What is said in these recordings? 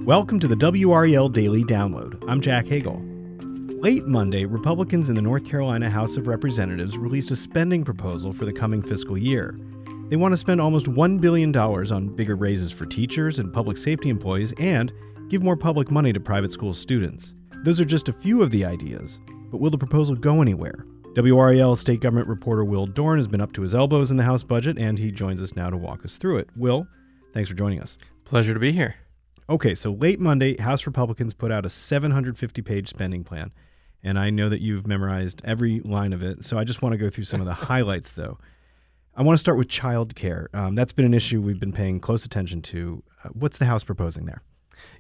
Welcome to the WRAL Daily Download. I'm Jack Hagel. Late Monday, Republicans in the North Carolina House of Representatives released a spending proposal for the coming fiscal year. They want to spend almost $1 billion on bigger raises for teachers and public safety employees and give more public money to private school students. Those are just a few of the ideas, but will the proposal go anywhere? WRAL state government reporter Will Doran has been up to his elbows in the House budget, and he joins us now to walk us through it. Will, thanks for joining us. Pleasure to be here. Okay, so late Monday, House Republicans put out a 750-page spending plan, and I know that you've memorized every line of it, so I just want to go through some of the highlights, though. I want to start with child care. That's been an issue we've been paying close attention to. What's the House proposing there?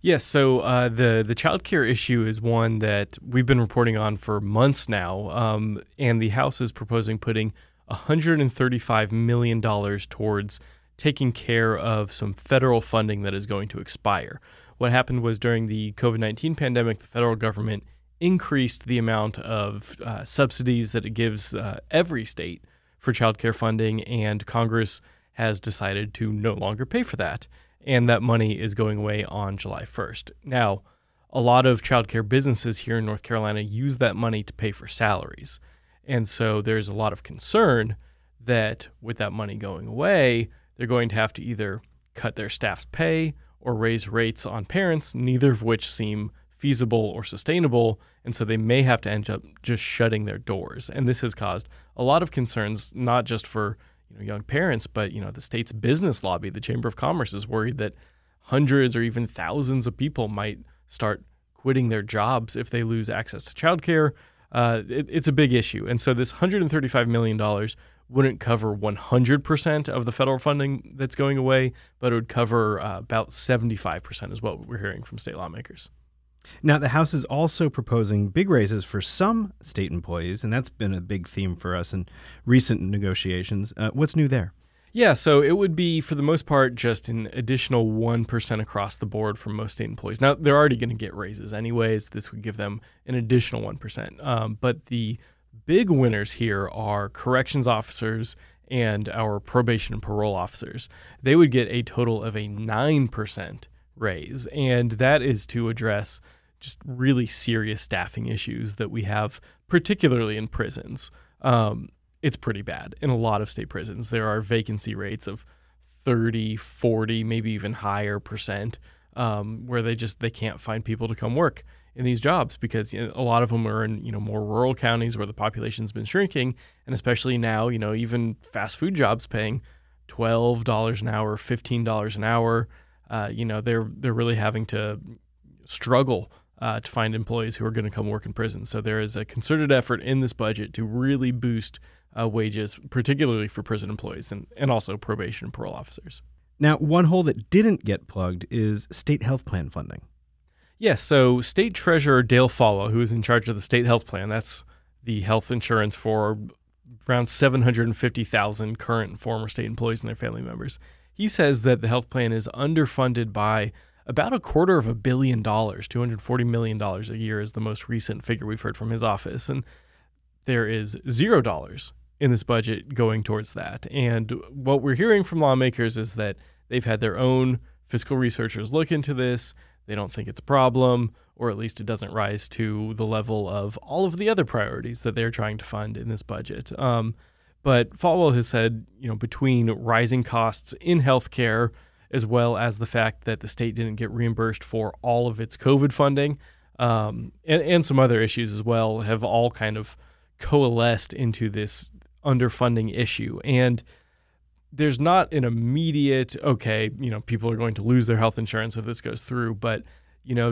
Yes, so the child care issue is one that we've been reporting on for months now, and the House is proposing putting $135 million towards taking care of some federal funding that is going to expire. What happened was during the COVID-19 pandemic, the federal government increased the amount of subsidies that it gives every state for child care funding, and Congress has decided to no longer pay for that. And that money is going away on July 1st. Now, a lot of child care businesses here in North Carolina use that money to pay for salaries. And so there's a lot of concern that with that money going away, they're going to have to either cut their staff's pay or raise rates on parents, neither of which seem feasible or sustainable. And so they may have to end up just shutting their doors. And this has caused a lot of concerns, not just for young parents, but the state's business lobby, the Chamber of Commerce, is worried that hundreds or even thousands of people might start quitting their jobs if they lose access to childcare. It's a big issue. And so this $135 million wouldn't cover 100% of the federal funding that's going away, but it would cover about 75% is what we're hearing from state lawmakers. Now, the House is also proposing big raises for some state employees, and that's been a big theme for us in recent negotiations. What's new there? Yeah, so it would be, for the most part, just an additional 1% across the board for most state employees. Now, they're already going to get raises anyways. This would give them an additional 1%. But the big winners here are corrections officers and our probation and parole officers. They would get a total of a 9% raise, and that is to address just really serious staffing issues that we have, particularly in prisons. It's pretty bad in a lot of state prisons. There are vacancy rates of 30, 40, maybe even higher percent, where they can't find people to come work in these jobs because a lot of them are in more rural counties where the population's been shrinking, and especially now even fast food jobs paying $12 an hour, $15 an hour. They're really having to struggle to find employees who are going to come work in prison. So there is a concerted effort in this budget to really boost wages, particularly for prison employees and also probation and parole officers. Now, one hole that didn't get plugged is state health plan funding. Yes, so State Treasurer Dale Folwell, who is in charge of the state health plan, that's the health insurance for around 750,000 current and former state employees and their family members. He says that the health plan is underfunded by about $250 million, $240 million a year is the most recent figure we've heard from his office. And there is $0 in this budget going towards that. And what we're hearing from lawmakers is that they've had their own fiscal researchers look into this. They don't think it's a problem, or at least it doesn't rise to the level of all of the other priorities that they're trying to fund in this budget. But Falwell has said, between rising costs in healthcare, as well as the fact that the state didn't get reimbursed for all of its COVID funding, and some other issues as well, have all kind of coalesced into this underfunding issue. And there's not an immediate, people are going to lose their health insurance if this goes through. But,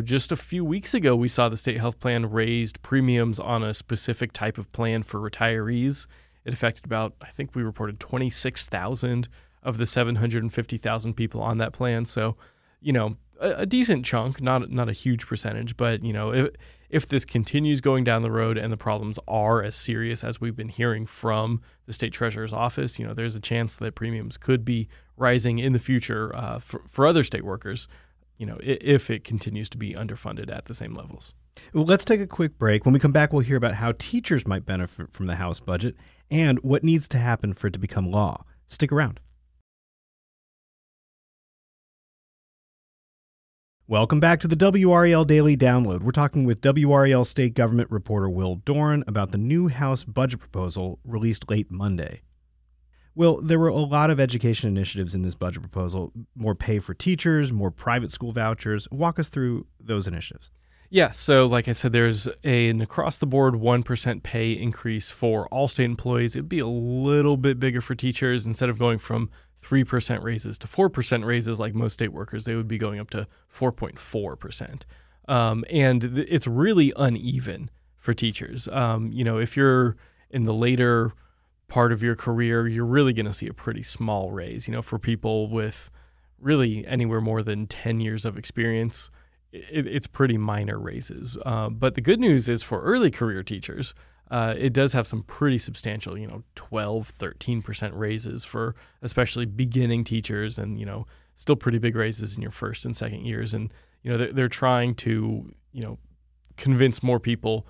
just a few weeks ago, we saw the state health plan raised premiums on a specific type of plan for retirees. It affected about, I think we reported 26,000 of the 750,000 people on that plan. So, a decent chunk, not a huge percentage, but, if this continues going down the road and the problems are as serious as we've been hearing from the state treasurer's office, there's a chance that premiums could be rising in the future for other state workers, if it continues to be underfunded at the same levels. Well, let's take a quick break. When we come back, we'll hear about how teachers might benefit from the House budget and what needs to happen for it to become law. Stick around. Welcome back to the WRAL Daily Download. We're talking with WRAL state government reporter Will Doran about the new House budget proposal released late Monday. Will, there were a lot of education initiatives in this budget proposal, more pay for teachers, more private school vouchers. Walk us through those initiatives. Yeah, so like I said, there's an across-the-board 1% pay increase for all state employees. It'd be a little bit bigger for teachers. Instead of going from 3% raises to 4% raises like most state workers, they would be going up to 4.4%. And it's really uneven for teachers. If you're in the later part of your career, you're really going to see a pretty small raise. For people with really anywhere more than 10 years of experience, it's pretty minor raises. But the good news is for early career teachers, it does have some pretty substantial, 12, 13% raises for especially beginning teachers, and, still pretty big raises in your first and second years. And, they're trying to, convince more people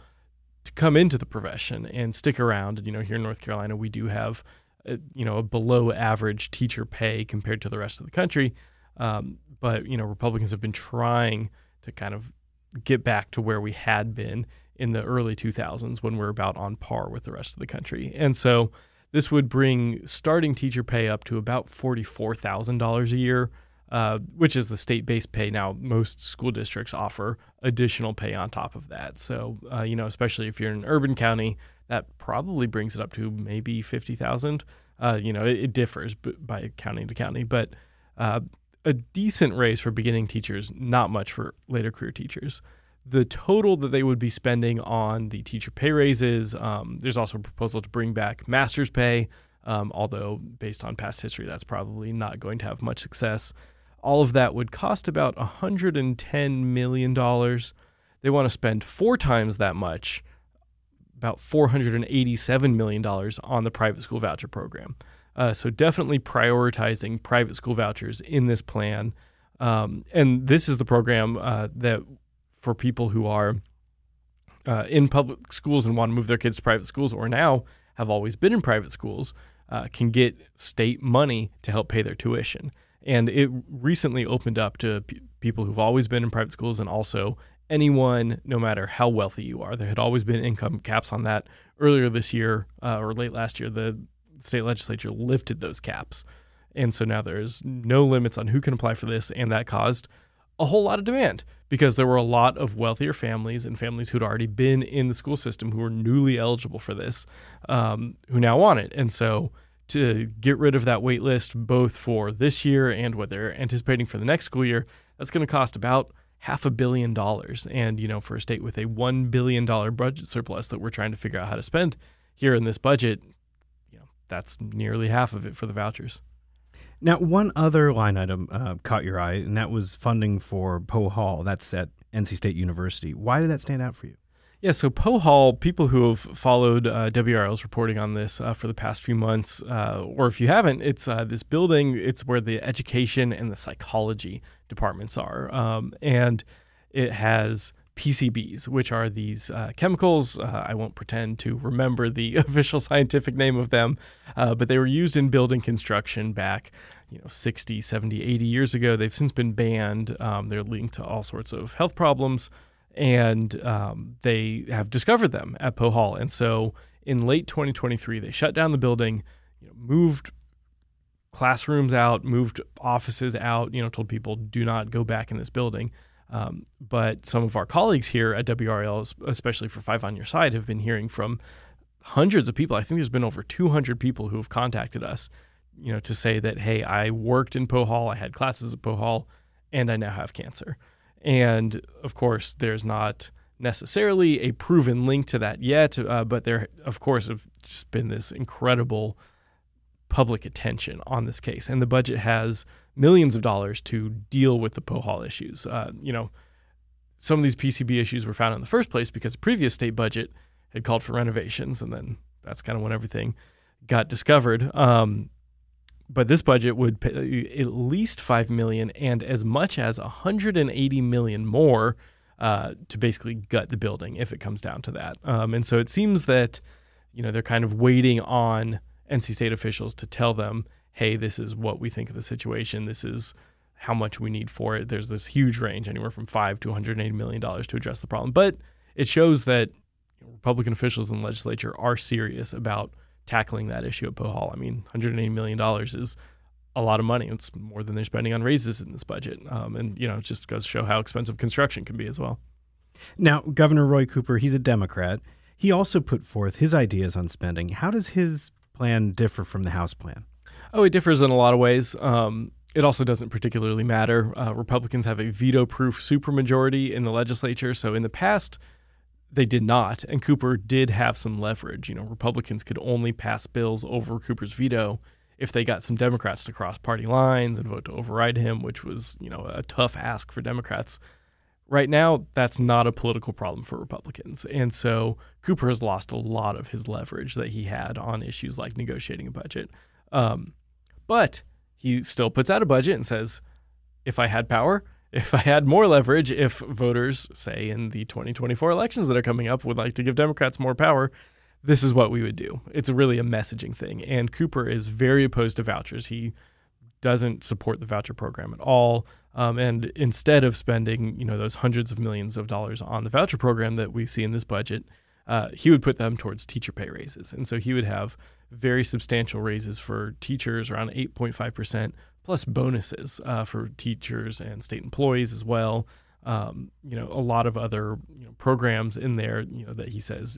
to come into the profession and stick around. And, here in North Carolina, we do have, a below average teacher pay compared to the rest of the country. But, Republicans have been trying to kind of get back to where we had been in the early 2000s when we're about on par with the rest of the country. And so this would bring starting teacher pay up to about $44,000 a year, which is the state-based pay. Now, most school districts offer additional pay on top of that. So, especially if you're in an urban county, that probably brings it up to maybe $50,000. It differs by county to county, but a decent raise for beginning teachers, not much for later career teachers. The total that they would be spending on the teacher pay raises, there's also a proposal to bring back master's pay, although based on past history, that's probably not going to have much success. All of that would cost about $110 million. They want to spend 4 times that much, about $487 million on the private school voucher program. So definitely prioritizing private school vouchers in this plan. And this is the program that for people who are in public schools and want to move their kids to private schools, or now have always been in private schools, can get state money to help pay their tuition. And it recently opened up to people who've always been in private schools, and also anyone, no matter how wealthy you are. There had always been income caps on that. Earlier this year, or late last year, the state legislature lifted those caps. And so now there's no limits on who can apply for this, and that caused a whole lot of demand because there were a lot of wealthier families and families who'd already been in the school system who were newly eligible for this, who now want it. And so to get rid of that wait list, both for this year and what they're anticipating for the next school year, that's going to cost about $500 million. And, for a state with a $1 billion budget surplus that we're trying to figure out how to spend here in this budget, that's nearly half of it for the vouchers. Now, one other line item caught your eye, and that was funding for Poe Hall. That's at NC State University. Why did that stand out for you? Yeah, so Poe Hall, people who have followed WRAL's reporting on this for the past few months, or if you haven't, it's this building. It's where the education and the psychology departments are. And it has PCBs, which are these chemicals. I won't pretend to remember the official scientific name of them, but they were used in building construction back 60, 70, 80 years ago. They've since been banned. They're linked to all sorts of health problems, and they have discovered them at Poe Hall. And so in late 2023, they shut down the building, moved classrooms out, moved offices out, told people do not go back in this building. But some of our colleagues here at WRAL, especially for Five on Your Side, have been hearing from hundreds of people. I think there's been over 200 people who have contacted us, to say that, hey, I worked in Poe Hall, I had classes at Poe Hall, and I now have cancer. And of course, there's not necessarily a proven link to that yet, but there, of course, have just been this incredible public attention on this case. And the budget has millions of dollars to deal with the Poe Hall issues. Some of these PCB issues were found in the first place because the previous state budget had called for renovations, and then that's kind of when everything got discovered. But this budget would pay at least $5 million and as much as $180 million more to basically gut the building if it comes down to that. And so it seems that they're kind of waiting on NC State officials to tell them, hey, this is what we think of the situation. This is how much we need for it. There's this huge range, anywhere from $5 to $180 million to address the problem. But it shows that Republican officials in the legislature are serious about tackling that issue at Poe Hall. I mean, $180 million is a lot of money. It's more than they're spending on raises in this budget. And, it just goes to show how expensive construction can be as well. Now, Governor Roy Cooper, he's a Democrat. He also put forth his ideas on spending. How does his plan differ from the House plan? Oh, it differs in a lot of ways. It also doesn't particularly matter. Republicans have a veto-proof supermajority in the legislature. So in the past, they did not. And Cooper did have some leverage. Republicans could only pass bills over Cooper's veto if they got some Democrats to cross party lines and vote to override him, which was, a tough ask for Democrats. Right now, that's not a political problem for Republicans. And so Cooper has lost a lot of his leverage that he had on issues like negotiating a budget. But he still puts out a budget and says, if I had power, if I had more leverage, if voters, say in the 2024 elections that are coming up, would like to give Democrats more power, this is what we would do. It's really a messaging thing. And Cooper is very opposed to vouchers. He doesn't support the voucher program at all. And instead of spending, those hundreds of millions of dollars on the voucher program that we see in this budget, he would put them towards teacher pay raises. And so he would have very substantial raises for teachers, around 8.5%, plus bonuses for teachers and state employees as well. A lot of other programs in there, that he says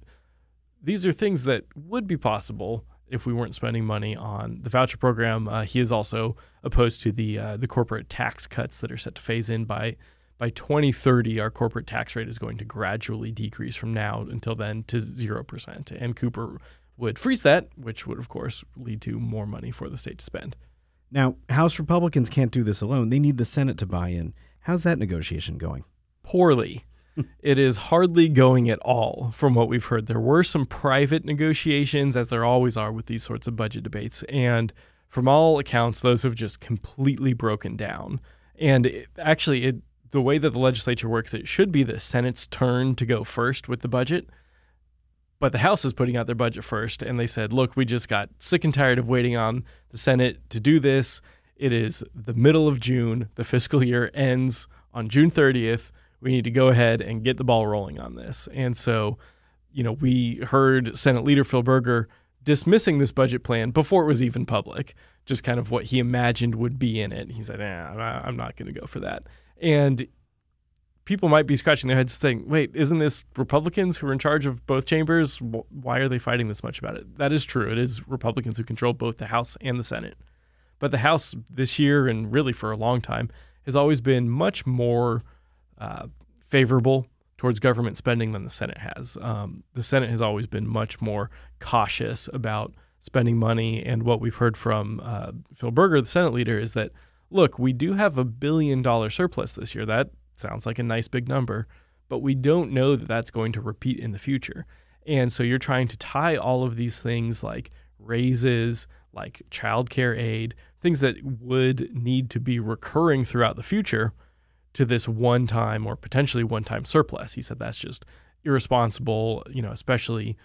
these are things that would be possible if we weren't spending money on the voucher program. He is also opposed to the corporate tax cuts that are set to phase in by 2030. Our corporate tax rate is going to gradually decrease from now until then to 0%. And Cooper would freeze that, which would, of course, lead to more money for the state to spend. Now, House Republicans can't do this alone. They need the Senate to buy in. How's that negotiation going? Poorly. It is hardly going at all from what we've heard. There were some private negotiations, as there always are with these sorts of budget debates. And from all accounts, those have just completely broken down. And the way that the legislature works, it should be the Senate's turn to go first with the budget. But the House is putting out their budget first, and they said, look, we just got sick and tired of waiting on the Senate to do this. It is the middle of June. The fiscal year ends on June 30th. We need to go ahead and get the ball rolling on this. And so, we heard Senate Leader Phil Berger dismissing this budget plan before it was even public, just kind of what he imagined would be in it. He said, I'm not going to go for that. And people might be scratching their heads saying, wait, isn't this Republicans who are in charge of both chambers? Why are they fighting this much about it? That is true. It is Republicans who control both the House and the Senate. But the House this year, and really for a long time, has always been much more favorable towards government spending than the Senate has. The Senate has always been much more cautious about spending money. And what we've heard from Phil Berger, the Senate leader, is that, look, we do have $1 billion surplus this year. That sounds like a nice big number, but we don't know that that's going to repeat in the future. And so you're trying to tie all of these things like raises, like childcare aid, things that would need to be recurring throughout the future, to this one-time or potentially one-time surplus. He said that's just irresponsible, especially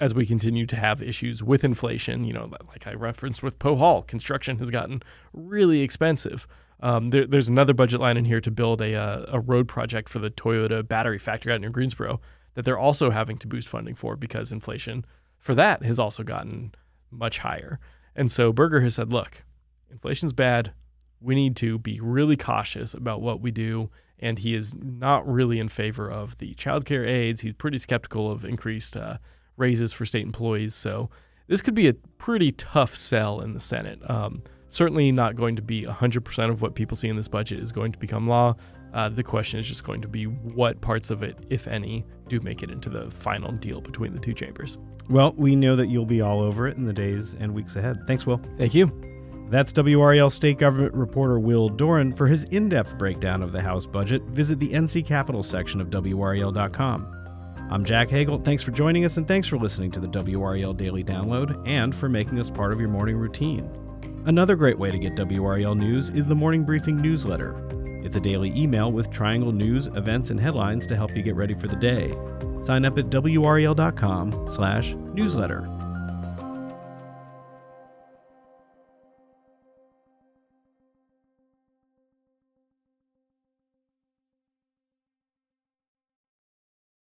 as we continue to have issues with inflation. Like I referenced with Poe Hall, construction has gotten really expensive. There's another budget line in here to build a road project for the Toyota battery factory out near Greensboro that they're also having to boost funding for because inflation for that has also gotten much higher. And so Berger has said, look, inflation's bad. We need to be really cautious about what we do. And he is not really in favor of the childcare aids. He's pretty skeptical of increased raises for state employees. So this could be a pretty tough sell in the Senate. Certainly not going to be 100% of what people see in this budget is going to become law. The question is just going to be what parts of it, if any, do make it into the final deal between the two chambers. Well, we know that you'll be all over it in the days and weeks ahead. Thanks, Will. Thank you. That's WRAL State Government reporter Will Doran. For his in-depth breakdown of the House budget, visit the NC Capitol section of WRAL.com. I'm Jack Hagel. Thanks for joining us, and thanks for listening to the WRAL Daily Download and for making us part of your morning routine. Another great way to get WRAL news is the Morning Briefing newsletter. It's a daily email with Triangle news, events, and headlines to help you get ready for the day. Sign up at WRAL.com/newsletter.